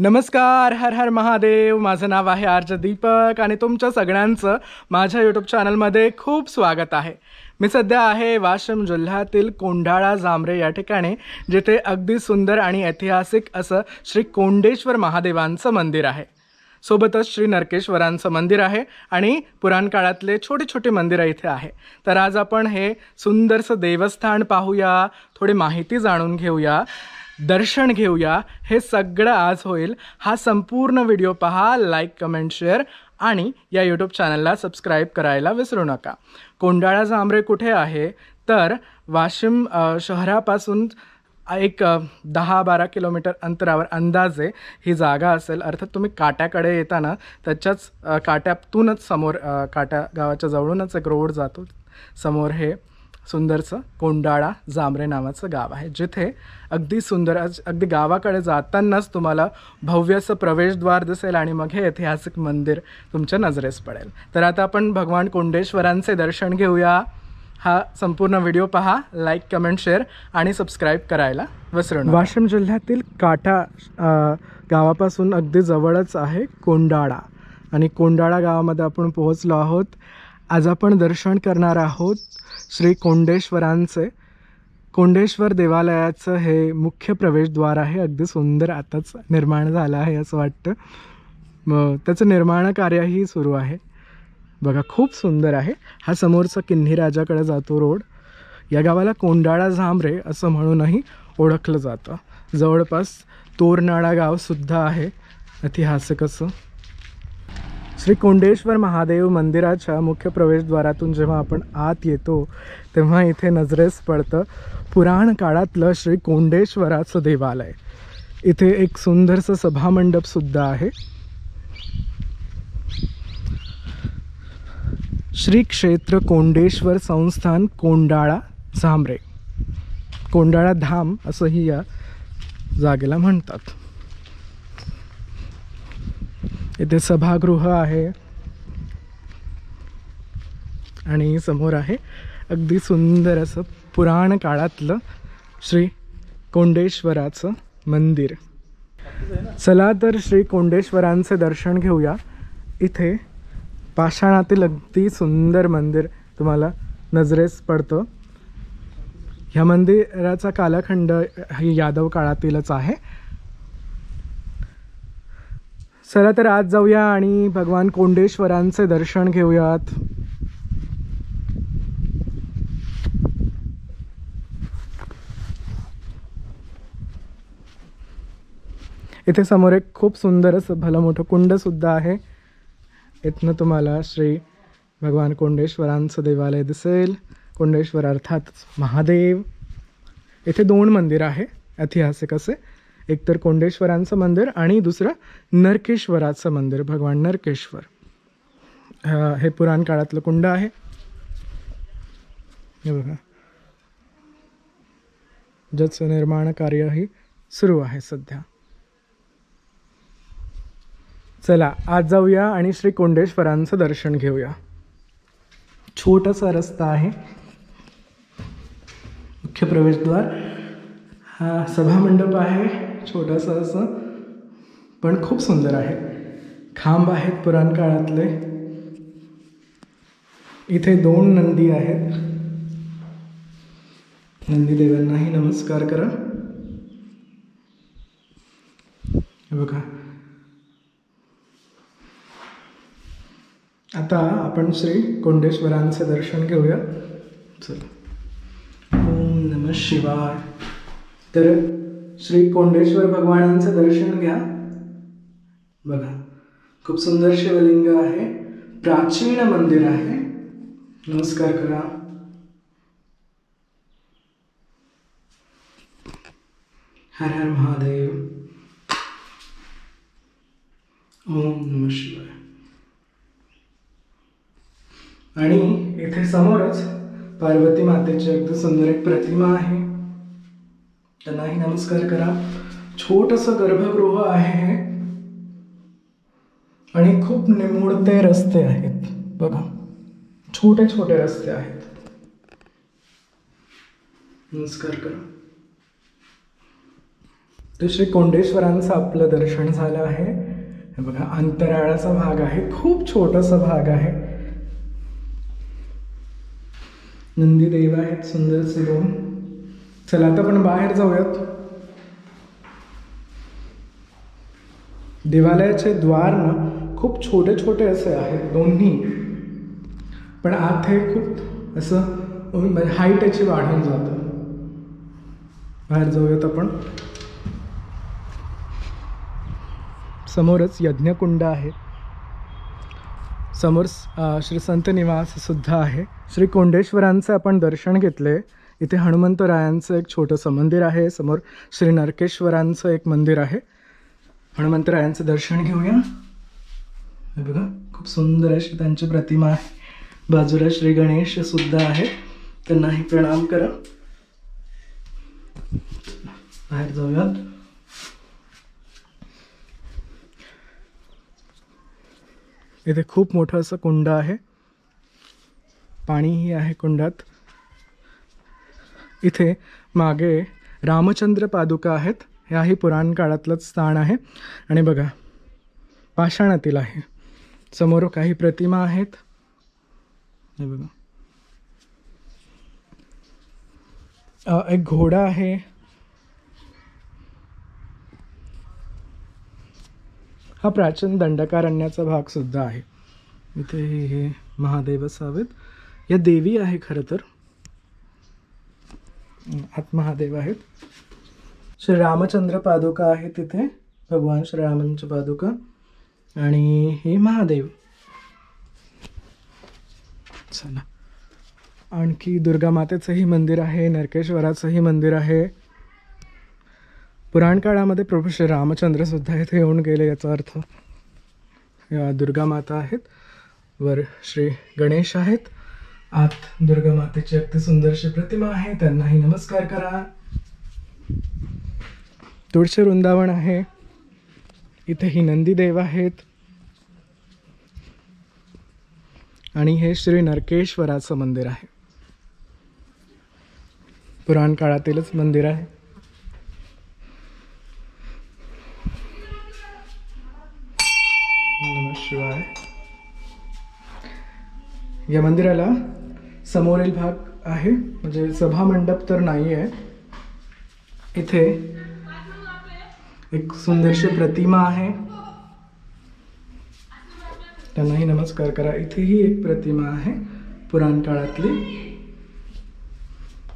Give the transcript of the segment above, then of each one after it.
नमस्कार, हर हर महादेव. माझं नाव आहे आर्ज दीपक आणि तुमच्या सगळ्यांचं माझ्या यूट्यूब चॅनलमध्ये खूप स्वागत आहे. मी सध्या आहे वाशिम जिल्ह्यातील कोंढाळा जांभरे या ठिकाणी, जिथे अगदी सुंदर आणि ऐतिहासिक असं श्री कोंडेश्वर महादेवांचं मंदिर आहे. सोबतच श्री नरकेश्वरांचं मंदिर आहे आणि पुराण काळातले छोटे छोटे मंदिरं इथे आहे. तर आज आपण हे सुंदरसं देवस्थान पाहूया, थोडी माहिती जाणून घेऊया, दर्शन घेऊया. हे सगळं आज होईल. हा संपूर्ण व्हिडिओ पहा, लाईक, कमेंट, शेअर आणि या यूट्यूब चॅनलला सबस्क्राईब करायला विसरू नका. कोंढाळा जांभरे कुठे आहे तर वाशिम शहरापासून एक 10-12 किलोमीटर अंतरावर अंदाजे ही जागा असेल. अर्थात तुम्ही काट्याकडे येताना त्याच्याच काट्यातूनच समोर काट्या गावाच्या जवळूनच एक रोड जातो. समोर हे सुंदरचं कोंढाळा जांभरे नावाचं गाव आहे, जिथे अगदी सुंदर अगदी गावाकडे जातानाच तुम्हाला भव्य असं प्रवेशद्वार दिसेल आणि मग हे ऐतिहासिक मंदिर तुमच्या नजरेस पडेल. तर आता आपण भगवान कोंडेश्वरांचे दर्शन घेऊया. हा संपूर्ण व्हिडिओ पहा, लाईक, कमेंट, शेअर आणि सबस्क्राईब करायला विसरू नका. वाशिम जिल्ह्यातील काटा गावापासून अगदी जवळच आहे कोंढाळा आणि कोंढाळा गावामध्ये आपण पोहोचलो आहोत. आज आपण दर्शन करणार आहोत श्री कोंडेश्वरांचे. कोंडेश्वर देवालयाचं हे मुख्य प्रवेशद्वार आहे. अगदी सुंदर आताच निर्माण झालं आहे असं वाटतं. मग त्याचं निर्माण कार्यही सुरू आहे. बघा, खूप सुंदर आहे. हा समोरचा किन्ही राजाकडे जातो रोड. या गावाला कोंढाळा जांभरे असं म्हणूनही ओळखलं जातं. जवळपास तोरनाळा गावसुद्धा आहे ऐतिहासिक असं. श्री कोंडेश्वर महादेव मंदिराच्या मुख्य प्रवेशद्वारातून जेव्हा आपण आत येतो तेव्हा इथे नजरेस पडतं पुराण काळातलं श्री कोंडेश्वराचं देवालय. इथे एक सुंदरसं सभामंडपसुद्धा आहे. श्री क्षेत्र कोंडेश्वर संस्थान कोंढाळा जांभरे, कोंढाळा धाम असंही या जागेला म्हणतात. इथे सभागृह आहे आणि समोर आहे अगदी सुंदर असं पुराण काळातलं श्री कोंडेश्वराचं मंदिर. चला तर श्री कोंडेश्वरांचे दर्शन घेऊया. इथे पाषाणातील अगदी सुंदर मंदिर तुम्हाला नजरेस पडतं. ह्या मंदिराचा कालखंड ही यादव काळातीलच आहे. चला तर आज जाऊया आणि भगवान कोंडेश्वरांचे दर्शन घेऊयात. इथे समोर एक खूप सुंदर असं भलं मोठं कुंड सुद्धा आहे. इथनं तुम्हाला श्री भगवान कोंडेश्वरांचं देवालय दिसेल. कोंडेश्वर अर्थात महादेव. इथे 2 मंदिर आहे ऐतिहासिक असे. एक तर कोंडेश्वरांचं मंदिर आणि दुसरं नरकेश्वराचं मंदिर, भगवान नरकेश्वर. हे पुराण काळातलं कुंड आहे. हे बघा, ज्याचं निर्माण कार्यही सुरू आहे सध्या. चला आज जाऊया आणि श्री कोंडेश्वरांचं दर्शन घेऊया. छोटासा रस्ता आहे, मुख्य प्रवेशद्वार. हा सभामंडप आहे छोटासा असं, पण खूप सुंदर आहे. खांब आहेत पुराण काळातले. इथे 2 नंदी आहेत. नंदीदेवांनाही नमस्कार करा. बघा, आता आपण श्री कोंडेश्वरांचे दर्शन घेऊया. चला. ओम नमः शिवाय. तर श्री कोंडेश्वर भगवानांचं दर्शन घ्या. बघा, खूप सुंदर शिवलिंग आहे. प्राचीन मंदिर आहे. नमस्कार करा. हर हर महादेव. ओम नमः शिवाय. आणि इथे समोरच पार्वती मातेची अगदी सुंदर एक प्रतिमा आहे. त्यांनाही नमस्कार करा. छोटंसं गर्भगृह आहे आणि खूप निमुळते रस्ते आहेत. बघा, छोटे छोटे रस्ते आहेत. नमस्कार करा. तर श्री कोंडेश्वरांचं आपलं दर्शन झालं आहे. हे बघा अंतराळाचा भाग आहे, खूप छोटासा भाग आहे. नंदीदेव आहेत सुंदरसे दोन. चला आता आपण बाहेर जाऊयात. देवालयाचे द्वार ना खूप छोटे छोटे असे आहेत दोन्ही, पण आत हे खूप असं हाईट याची वाढून जातं. बाहेर जाऊयात आपण. समोरच यज्ञकुंड आहे, समोर श्री संत निवास सुद्धा आहे. श्री कोंडेश्वरांचं आपण दर्शन घेतले. इथे हनुमंतरायांचं एक छोटंसं मंदिर आहे. समोर श्री नरकेश्वरांचं एक मंदिर आहे. हनुमंतरायांचं दर्शन घेऊया. हे बघा खूप सुंदर अशी त्यांची प्रतिमा आहे. बाजूला श्री गणेश सुद्धा आहे, त्यांनाही प्रणाम करा. बाहेर जाऊयात. इथे खूप मोठं असं कुंड आहे, पाणीही आहे कुंडात. इथे मागे रामचंद्र पादुका आहेत. ह्याही पुराण काळातलंच स्थान आहे. आणि बघा पाषाणातील आहे. समोर काही प्रतिमा आहेत. हे बघा एक घोडा आहे. हा प्राचीन दंडकारण्याचा भाग सुद्धा आहे. इथे हे महादेव असावेत. या देवी आहे खरं तर. आत महादेव आहेत. श्री रामचंद्र पादुका आहे तिथे, भगवान श्रीरामांची पादुका. आणि हे महादेव. चला आणखी दुर्गा मातेचंही मंदिर आहे, नरकेश्वराचंही मंदिर आहे. पुराण काळामध्ये प्रभू श्री रामचंद्र सुद्धा इथे येऊन गेले, याचा अर्थ. या दुर्गा माता आहेत. वर श्री गणेश आहेत. आत दुर्गा मातेची अगदी सुंदरशी प्रतिमा आहे, त्यांनाही नमस्कार करा. तुळशी वृंदावन आहे. इथेही नंदीदेव आहेत. आणि हे श्री नरकेश्वराचं मंदिर आहे. पुराण काळातीलच मंदिर आहे. नमःशिवाय. या मंदिराला समोरील भाग आहे, म्हणजे सभा मंडप तर नाही आहे. इथे एक सुंदरशी प्रतिमा आहे, त्यांनाही नमस्कार करा. इथेही एक प्रतिमा आहे पुराण काळातली.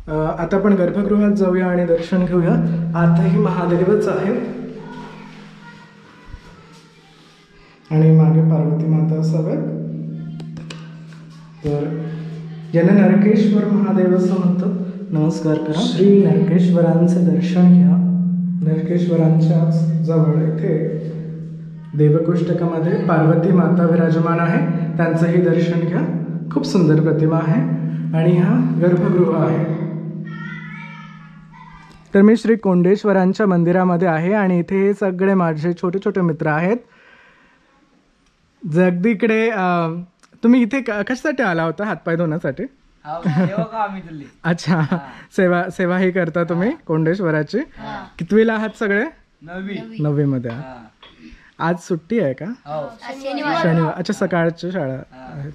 आता आपण गर्भगृहात जाऊया आणि दर्शन घेऊया. आतही महादेवच आहे आणि मागे पार्वती माता असाव्यात. तर यांना नरकेश्वर महादेव असं म्हणतात. नमस्कार करा. श्री नरकेश्वरांचे दर्शन घ्या. नरकेश्वरांच्या जवळ इथे देवकोष्टकामध्ये पार्वती माता विराजमान आहे, त्यांचंही दर्शन घ्या. खूप सुंदर प्रतिमा आहे. आणि हा गर्भगृह आहे. तर मी श्री कोंडेश्वरांच्या मंदिरामध्ये आहे आणि इथे हे सगळे माझे छोटे छोटे मित्र आहेत. अगदी इकडे तुम्ही इथे कशासाठी आला होता? हातपाय धुण्यासाठी? अच्छा, सेवाही करता तुम्ही कोंडेश्वराची. कितवीला आहात सगळे? 9वी मध्ये. आज सुट्टी आहे का? शनिवार. अच्छा, सकाळची शाळा.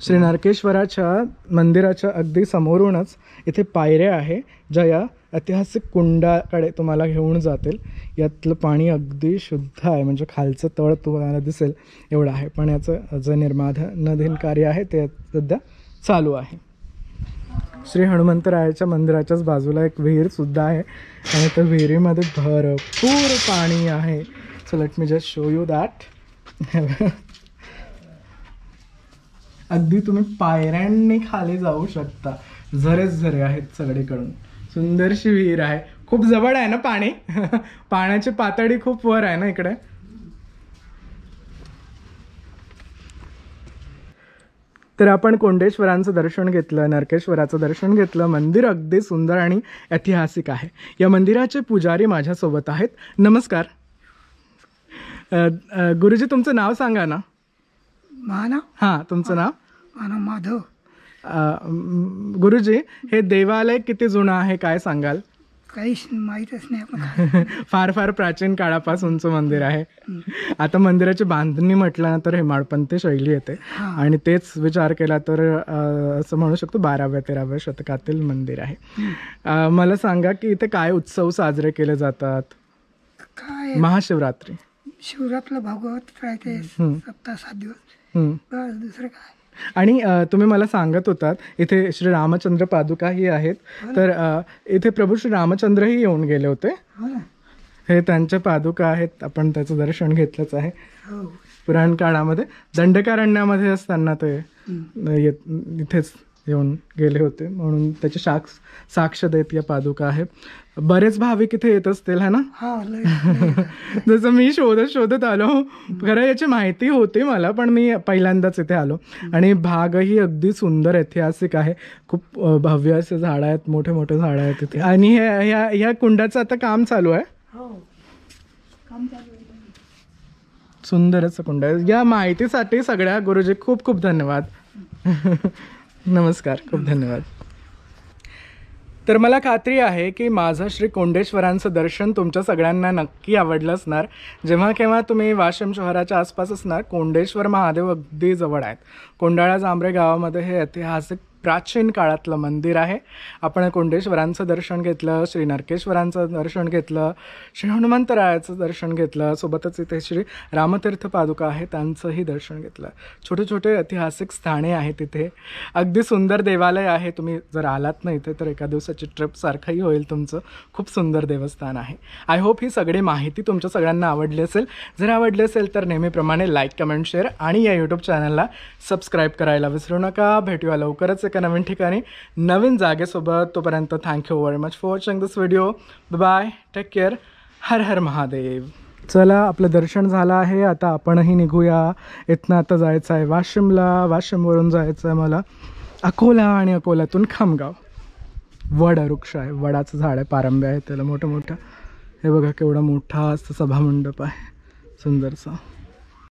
श्री नरकेश्वराच्या मंदिराच्या अगदी समोरूनच इथे पायऱ्या आहे, ज्या या ऐतिहासिक कुंडाकडे तुम्हाला घेऊन जातील. यातलं पाणी अगदी शुद्ध आहे, म्हणजे खालचं तळ तुम्हाला दिसेल एवढं आहे. पण याचं जे निर्माणाधीन कार्य आहे ते सध्या चालू आहे. श्री हनुमंतरायाच्या मंदिराच्याच बाजूला एक विहीर सुद्धा आहे आणि त्या विहिरीमध्ये भरपूर पाणी आहे. So let me just show you that. अगदी तुम्ही पायऱ्यांनी खाली जाऊ शकता. झरेच झरे आहेत सगळीकडून. सुंदरशी विहीर आहे. खूप जवळ आहे ना पाणी. पाण्याची पातळी खूप वर आहे ना इकडे. तर आपण कोंडेश्वरांचं दर्शन घेतलं, नरकेश्वराचं दर्शन घेतलं. मंदिर अगदी सुंदर आणि ऐतिहासिक आहे. या मंदिराचे पुजारी माझ्यासोबत आहेत. नमस्कार गुरुजी, तुमचं नाव सांगा ना. माझं हां, तुमचं नाव? माझं माधव. गुरुजी, हे देवालय किती जुनं आहे काय सांगाल? काहीच माहीतच नाही आपण. फार फार प्राचीन काळापासूनचं मंदिर आहे. आता मंदिराची बांधणी म्हटलं ना तर हेमाडपंथी शैली येते आणि तेच विचार केला तर असं म्हणू शकतो 12व्या-13व्या शतकातील मंदिर आहे. मला सांगा की इथे काय उत्सव साजरे केले जातात? काय महाशिवरात्री, शिवरातला भागवत राहते 7 दिवस, बस दुसरं काय. आणि तुम्ही मला सांगत होतात इथे श्री रामचंद्र पादुकाही आहेत, तर इथे प्रभू श्री रामचंद्रही येऊन गेले होते. हे त्यांच्या पादुका आहेत, आपण त्याचं दर्शन घेतलंच आहे. पुराण काळामध्ये दंडकारण्यामध्ये असताना ते इथेच येऊन गेले होते, म्हणून त्याची साक्ष देत या पादुका आहेत. बरेच भाविक इथे येत असतील है ना? जसं मी शोधत आलो, खरं याची माहिती होती मला, पण मी पहिल्यांदाच इथे आलो. आणि भागही अगदी सुंदर ऐतिहासिक आहे. खूप भव्य असे झाड आहेत, मोठे मोठे झाड आहेत इथे. आणि ह्या कुंडाचं आता काम चालू आहे. सुंदर असं कुंड आहे. या माहितीसाठी सगळ्या गुरुजी खूप खूप धन्यवाद. नमस्कार, खूप धन्यवाद. तर मला खात्री आहे की माझं श्री कोंडेश्वरांचं दर्शन तुमच्या सगळ्यांना नक्की आवडलं असणार. जेव्हा केव्हा तुम्ही वाशिम शहराच्या आसपास असणार, कोंडेश्वर महादेव अगदी जवळ आहेत. कोंडाळा जांभरे गावामध्ये हे ऐतिहासिक प्राचीन काळातलं मंदिर आहे. आपण कोंडेश्वरांचं दर्शन घेतलं, श्री नरकेश्वरांचं दर्शन घेतलं, श्री हनुमंतरायाचं दर्शन घेतलं, सोबतच इथे श्री रामतीर्थ पादुका आहे त्यांचंही दर्शन घेतलं. छोटे छोटे ऐतिहासिक स्थाने आहेत इथे. अगदी सुंदर देवालय आहे. तुम्ही जर आलात ना इथे तर एका दिवसाची ट्रिप सारखंही होईल तुमचं. खूप सुंदर देवस्थान आहे. आय होप ही सगळी माहिती तुमच्या सगळ्यांना आवडली असेल. जर आवडली असेल तर नेहमीप्रमाणे लाईक, कमेंट, शेअर आणि या यूट्यूब चॅनलला सबस्क्राईब करायला विसरू नका. भेटूया लवकरच एका नवीन ठिकाणी नवीन जागेसोबत. तोपर्यंत thank you very much for watching this video. Bye, take care. हर हर महादेव. चला, आपलं दर्शन झालं आहे. आता आपणही निघूया. इथनं आता जायचं आहे वाशिमला. वाशिमवरून जायचं आहे मला अकोला आणि अकोल्यातून खामगाव. वड वृक्ष आहे, वडाचं झाड आहे, पारंब्या आहे त्याला मोठं मोठं. हे बघा केवढा मोठा असं सभामंडप आहे सुंदरसा.